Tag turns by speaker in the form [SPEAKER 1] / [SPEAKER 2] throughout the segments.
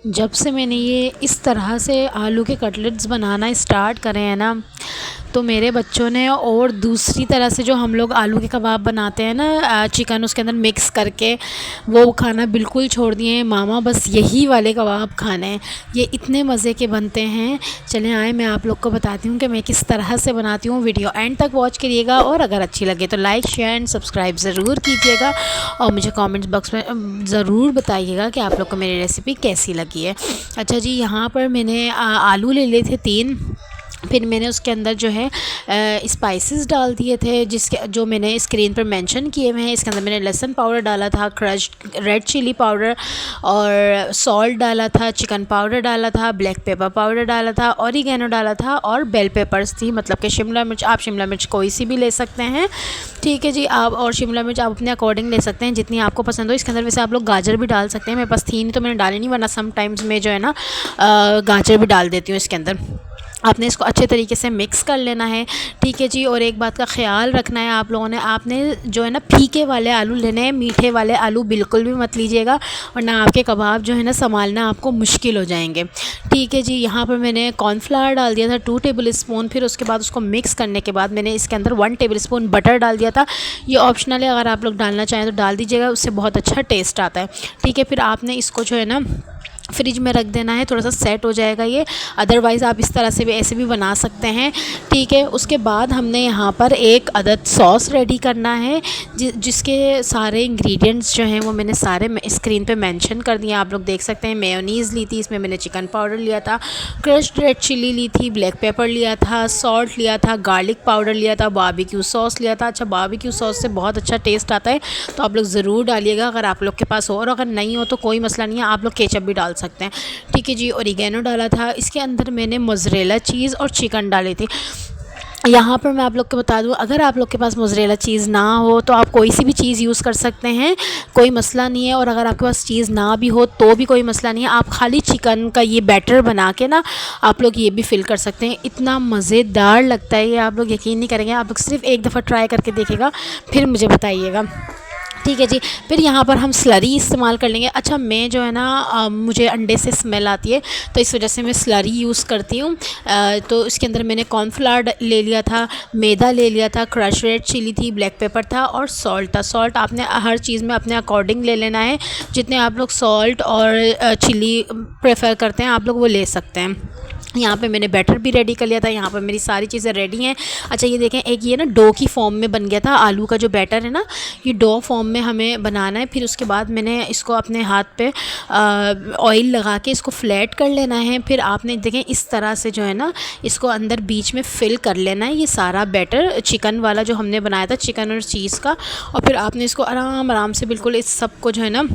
[SPEAKER 1] जब से मैंने ये इस तरह से आलू के कटलेट्स बनाना स्टार्ट करे हैं ना, तो मेरे बच्चों ने और दूसरी तरह से जो हम लोग आलू के कबाब बनाते हैं ना, चिकन उसके अंदर मिक्स करके, वो खाना बिल्कुल छोड़ दिए हैं। मामा बस यही वाले कबाब खाने हैं, ये इतने मज़े के बनते हैं। चलें आए मैं आप लोग को बताती हूँ कि मैं किस तरह से बनाती हूँ। वीडियो एंड तक वॉच करिएगा और अगर अच्छी लगे तो लाइक शेयर एंड सब्सक्राइब ज़रूर कीजिएगा और मुझे कमेंट्स बॉक्स में ज़रूर बताइएगा कि आप लोग को मेरी रेसिपी कैसी लगी है। अच्छा जी, यहाँ पर मैंने आलू ले लिए थे 3। फिर मैंने उसके अंदर जो है स्पाइसेस डाल दिए थे, जिसके जो मैंने स्क्रीन पर मेंशन किए हुए हैं। इसके अंदर मैंने लहसुन पाउडर डाला था, क्रश्ड रेड चिली पाउडर और सॉल्ट डाला था, चिकन पाउडर डाला था, ब्लैक पेपर पाउडर डाला था, ऑरिगेनो डाला था और बेल पेपर्स थी, मतलब कि शिमला मिर्च। आप शिमला मिर्च कोई सी भी ले सकते हैं, ठीक है जी। आप और शिमला मिर्च आप अपने अकॉर्डिंग ले सकते हैं जितनी आपको पसंद हो। इसके अंदर वैसे आप लोग गाजर भी डाल सकते हैं, मेरे पास थी नहीं तो मैंने डाली नहीं, वरना समटाइम्स में जो है ना गाजर भी डाल देती हूँ इसके अंदर। आपने इसको अच्छे तरीके से मिक्स कर लेना है, ठीक है जी। और एक बात का ख्याल रखना है आप लोगों ने, आपने जो है ना फीके वाले आलू लेने हैं, मीठे वाले आलू बिल्कुल भी मत लीजिएगा, वरना आपके कबाब जो है ना संभालना आपको मुश्किल हो जाएंगे, ठीक है जी। यहाँ पर मैंने कॉर्नफ्लावर डाल दिया था 2 टेबल स्पून। फिर उसके बाद उसको मिक्स करने के बाद मैंने इसके अंदर 1 टेबल स्पून बटर डाल दिया था। ये ऑप्शनल है, अगर आप लोग डालना चाहें तो डाल दीजिएगा, उससे बहुत अच्छा टेस्ट आता है, ठीक है। फिर आपने इसको जो है ना फ्रिज में रख देना है, थोड़ा सा सेट हो जाएगा ये। अदरवाइज़ आप इस तरह से भी ऐसे भी बना सकते हैं, ठीक है। उसके बाद हमने यहाँ पर एक अदद सॉस रेडी करना है, जिसके सारे इंग्रेडिएंट्स जो हैं वो मैंने सारे स्क्रीन पे मेंशन कर दिए, आप लोग देख सकते हैं। मेयोनीज़ ली थी, इसमें मैंने चिकन पाउडर लिया था, क्रश्ड रेड चिली ली थी, ब्लैक पेपर लिया था, सॉल्ट लिया था, गार्लिक पाउडर लिया था, बारबेक्यू सॉस लिया था। अच्छा, बारबेक्यू सॉस से बहुत अच्छा टेस्ट आता है, तो आप लोग ज़रूर डालिएगा अगर आप लोग के पास हो, और अगर नहीं हो तो कोई मसला नहीं है, आप लोग केचप भी डाल सकते हैं, ठीक है जी। ओरिगेनो डाला था। इसके अंदर मैंने मोज़रेला चीज़ और चिकन डाले थे। यहाँ पर मैं आप लोग को बता दूँ, अगर आप लोग के पास मोज़रेला चीज़ ना हो तो आप कोई सी भी चीज़ यूज़ कर सकते हैं, कोई मसला नहीं है। और अगर आपके पास चीज़ ना भी हो तो भी कोई मसला नहीं है, आप खाली चिकन का ये बैटर बना के ना आप लोग ये भी फिल कर सकते हैं। इतना मज़ेदार लगता है ये, आप लोग यकीन नहीं करेंगे। आप लोग सिर्फ एक दफ़ा ट्राई करके देखिएगा, फिर मुझे बताइएगा, ठीक है जी। फिर यहाँ पर हम स्लरी इस्तेमाल कर लेंगे। अच्छा, मैं जो है ना मुझे अंडे से स्मेल आती है, तो इस वजह से मैं स्लरी यूज़ करती हूँ। तो इसके अंदर मैंने कॉर्नफ्लावर ले लिया था, मैदा ले लिया था, क्रश रेड चिली थी, ब्लैक पेपर था और सॉल्ट था। सॉल्ट आपने हर चीज़ में अपने अकॉर्डिंग ले लेना है, जितने आप लोग सॉल्ट और चिली प्रेफर करते हैं आप लोग वो ले सकते हैं। यहाँ पे मैंने बैटर भी रेडी कर लिया था, यहाँ पर मेरी सारी चीज़ें रेडी हैं। अच्छा, ये देखें, एक ये ना डो की फॉर्म में बन गया था। आलू का जो बैटर है ना, ये डो फॉर्म में हमें बनाना है। फिर उसके बाद मैंने इसको अपने हाथ पे ऑयल लगा के इसको फ्लैट कर लेना है। फिर आपने देखें इस तरह से जो है ना इसको अंदर बीच में फिल कर लेना है, ये सारा बैटर चिकन वाला जो हमने बनाया था, चिकन और चीज़ का। और फिर आपने इसको आराम आराम से बिल्कुल इस सब को जो है ना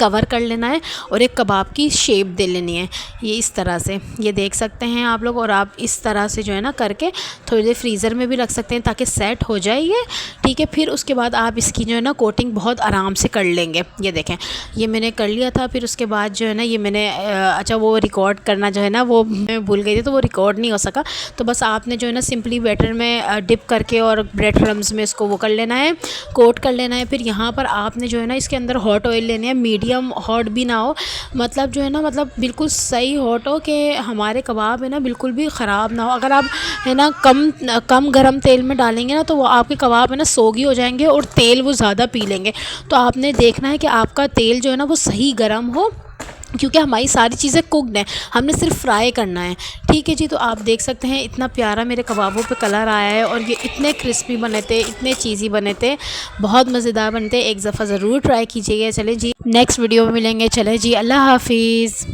[SPEAKER 1] कवर कर लेना है और एक कबाब की शेप दे लेनी है, ये इस तरह से, ये देख सकते हैं आप लोग। और आप इस तरह से जो है ना करके थोड़ी देर फ्रीज़र में भी रख सकते हैं ताकि सेट हो जाए ये, ठीक है। फिर उसके बाद आप इसकी जो है ना कोटिंग बहुत आराम से कर लेंगे। ये देखें, ये मैंने कर लिया था। फिर उसके बाद जो है ना ये मैंने अच्छा, वो रिकॉर्ड करना जो है ना वो मैं भूल गई थी, तो वो रिकॉर्ड नहीं हो सका। तो बस आपने जो है ना सिंपली बैटर में डिप करके और ब्रेड क्रम्स में इसको वो कर लेना है, कोट कर लेना है। फिर यहाँ पर आपने जो है ना इसके अंदर हॉट ऑयल लेने हैं, मीडियम हॉट भी ना हो, मतलब जो है ना मतलब बिल्कुल सही हॉट हो कि हमारे कबाब है ना बिल्कुल भी ख़राब ना हो। अगर आप है ना कम गरम तेल में डालेंगे ना तो वो आपके कबाब है ना सोगी हो जाएंगे और तेल वो ज़्यादा पी लेंगे। तो आपने देखना है कि आपका तेल जो है ना वो सही गर्म हो, क्योंकि हमारी सारी चीज़ें कुकड हैं, हमने सिर्फ फ्राई करना है, ठीक है जी। तो आप देख सकते हैं इतना प्यारा मेरे कबाबों पे कलर आया है और ये इतने क्रिस्पी बने थे, इतने चीज़ी बने थे, बहुत मज़ेदार बने थे। एक दफ़ा ज़रूर ट्राई कीजिएगा। चले जी, नेक्स्ट वीडियो में मिलेंगे। चले जी, अल्लाह हाफिज़।